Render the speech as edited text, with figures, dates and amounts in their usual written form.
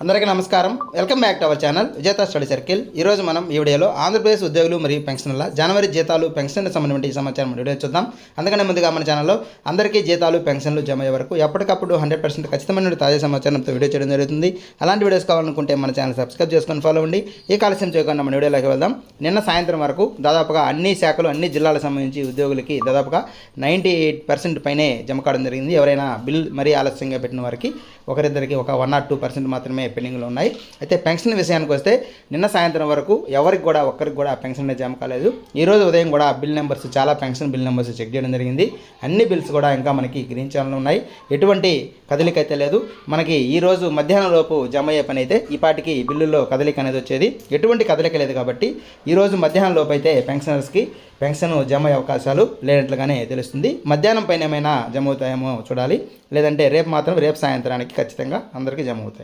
అందరికీ నమస్కారం. Welcome back to our channel విజేత స్టడీ సర్కిల్. ఈరోజు మనం ఈ వీడియోలో ఆంధ్రప్రదేశ్ ఉద్యోగులు మరియు పెన్షన్ల జనవరి జీతాలు పెన్షన్లకు సంబంధించిన సమాచారం వీడియో చూద్దాం. అందుకనే ముందుగా మన ఛానల్లో అందరికీ జీతాలు పెన్షన్లు జమ అయ్యే వరకు ఎప్పటికప్పుడు 100% ఖచ్చితమైన తాజా సమాచారంతో వీడియో చేయడం జరుగుతుంది. అలాంటి వీడియోస్ కావాలనుకుంటే మన ఛానల్ సబ్స్క్రైబ్ చేసుకొని ఫాలో అవ్వండి. ఈ కాలస్యం చేయకుండా మన వీడియోలోకి వెళ్దాం. నిన్న సాయంత్రం వరకు దాదాపుగా అన్ని శాఖలు అన్ని జిల్లాలకు సంబంధించి ఉద్యోగులకి దాదాపుగా 98% పైనే జమ కావడం జరిగింది. ఎవరైనా బిల్ మరీ ఆలస్యంగా పెట్టిన వారికి ఒకరిద్దరికి ఒక 1 or 2% మాత్రమే పెండింగ్లో ఉన్నాయి. అయితే పెన్షన్ విషయానికి వస్తే నిన్న సాయంత్రం వరకు ఒక్కరికి కూడా పెన్షన్ జమ కాలేదు. ఈరోజు ఉదయం కూడా బిల్ నెంబర్స్ చాలా పెన్షన్ బిల్ నెంబర్స్ చెక్ చేయడం జరిగింది. అన్ని బిల్స్ కూడా ఇంకా మనకి గ్రీన్ ఛానల్ ఉన్నాయి. ఎటువంటి కదలిక అయితే లేదు. మనకి ఈరోజు మధ్యాహ్నం లోపు జమ అయ్యే పని అయితే ఈ పాటికి బిల్లుల్లో కదలిక అనేది వచ్చేది. ఎటువంటి కదలిక లేదు కాబట్టి ఈరోజు మధ్యాహ్నం లోపు అయితే పెన్షనర్స్కి పెన్షన్ జమ అయ్యే అవకాశాలు లేనట్లుగానే తెలుస్తుంది. మధ్యాహ్నం పైన ఏమైనా జమ అవుతాయేమో చూడాలి. లేదంటే రేపు సాయంత్రానికి ఖచ్చితంగా అందరికీ జమ అవుతాయి.